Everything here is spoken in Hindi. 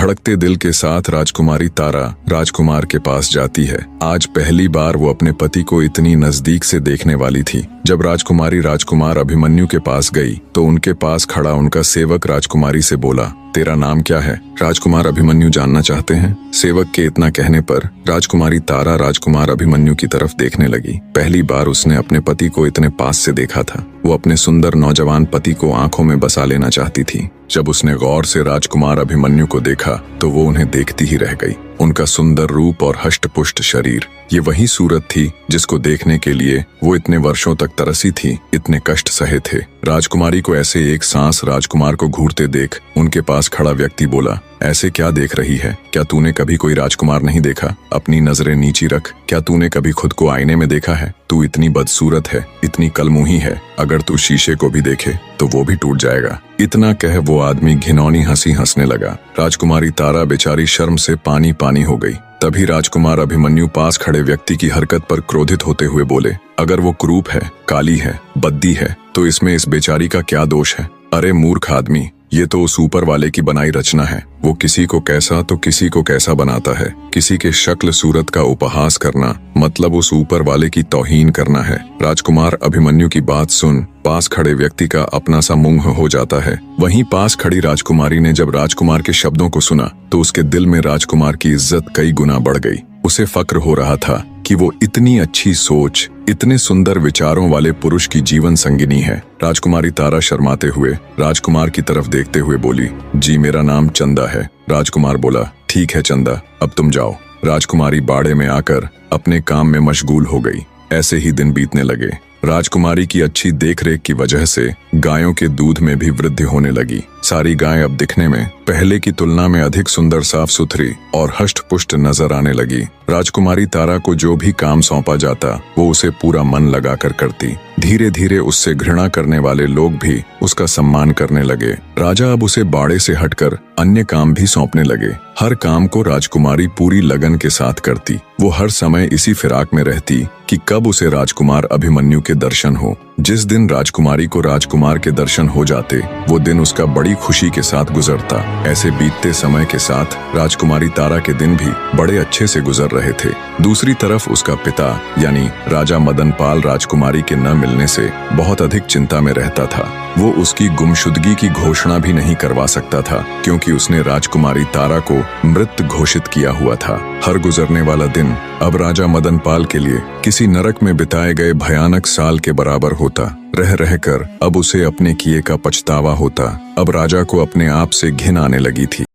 धड़कते दिल के साथ राजकुमारी तारा राजकुमार के पास जाती है। आज पहली बार वो अपने पति को इतनी नजदीक से देखने वाली थी। जब राजकुमारी राजकुमार अभिमन्यु के पास गई तो उनके पास खड़ा उनका सेवक राजकुमारी से बोला, तेरा नाम क्या है? राजकुमार अभिमन्यु जानना चाहते हैं। सेवक के इतना कहने पर राजकुमारी तारा राजकुमार अभिमन्यु की तरफ देखने लगी। पहली बार उसने अपने पति को इतने पास से देखा था। वो अपने सुंदर नौजवान पति को आंखों में बसा लेना चाहती थी। जब उसने गौर से राजकुमार अभिमन्यु को देखा तो वो उन्हें देखती ही रह गई। उनका सुंदर रूप और हष्ट-पुष्ट शरीर, ये वही सूरत थी जिसको देखने के लिए वो इतने वर्षों तक तरसी थी, इतने कष्ट सहे थे। राजकुमारी को ऐसे एक सांस राजकुमार को घूरते देख उनके पास खड़ा व्यक्ति बोला, ऐसे क्या देख रही है? क्या तूने कभी कोई राजकुमार नहीं देखा? अपनी नजरें नीची रख। क्या तूने कभी खुद को आईने में देखा है? तू इतनी बदसूरत है, इतनी कलमुही है, अगर तू शीशे को भी देखे तो वो भी टूट जाएगा। इतना कह वो आदमी घिनौनी हंसी हंसने लगा। राजकुमारी तारा बेचारी शर्म से पानी पानी हो गई। तभी राजकुमार अभिमन्यु पास खड़े व्यक्ति की हरकत पर क्रोधित होते हुए बोले, अगर वो कुरूप है, काली है, बद्दी है तो इसमें इस बेचारी का क्या दोष है? अरे मूर्ख आदमी, ये तो उस ऊपर वाले की बनाई रचना है। वो किसी को कैसा तो किसी को कैसा बनाता है। किसी के शक्ल सूरत का उपहास करना मतलब उस ऊपर वाले की तौहीन करना है। राजकुमार अभिमन्यु की बात सुन पास खड़े व्यक्ति का अपना सा मुंह हो जाता है। वहीं पास खड़ी राजकुमारी ने जब राजकुमार के शब्दों को सुना तो उसके दिल में राजकुमार की इज्जत कई गुना बढ़ गई। उसे फक्र हो रहा था कि वो इतनी अच्छी सोच, इतने सुंदर विचारों वाले पुरुष की जीवन संगिनी है। राजकुमारी तारा शर्माते हुए राजकुमार की तरफ देखते हुए बोली, जी मेरा नाम चंदा है। राजकुमार बोला, ठीक है चंदा, अब तुम जाओ। राजकुमारी बाड़े में आकर अपने काम में मशगूल हो गई। ऐसे ही दिन बीतने लगे। राजकुमारी की अच्छी देखरेख की वजह से गायों के दूध में भी वृद्धि होने लगी। सारी गायें अब दिखने में पहले की तुलना में अधिक सुंदर, साफ सुथरी और हष्ट पुष्ट नजर आने लगी। राजकुमारी तारा को जो भी काम सौंपा जाता वो उसे पूरा मन लगाकर करती। धीरे धीरे उससे घृणा करने वाले लोग भी उसका सम्मान करने लगे। राजा अब उसे बाड़े से हटकर अन्य काम भी सौंपने लगे। हर काम को राजकुमारी पूरी लगन के साथ करती। वो हर समय इसी फिराक में रहती कि कब उसे राजकुमार अभिमन्यु के दर्शन हो। जिस दिन राजकुमारी को राजकुमार के दर्शन हो जाते वो दिन उसका बड़ी खुशी के साथ गुजरता। ऐसे बीतते समय के साथ राजकुमारी तारा के दिन भी बड़े अच्छे से गुजर रहे थे। दूसरी तरफ उसका पिता यानी राजा मदनपाल राजकुमारी के न मिलने से बहुत अधिक चिंता में रहता था। वो उसकी गुमशुदगी की घोषणा भी नहीं करवा सकता था क्योंकि उसने राजकुमारी तारा को मृत घोषित किया हुआ था। हर गुजरने वाला दिन अब राजा मदनपाल के लिए किसी नरक में बिताए गए भयानक साल के बराबर होता। रह रहकर अब उसे अपने किए का पछतावा होता। अब राजा को अपने आप से घिन आने लगी थी।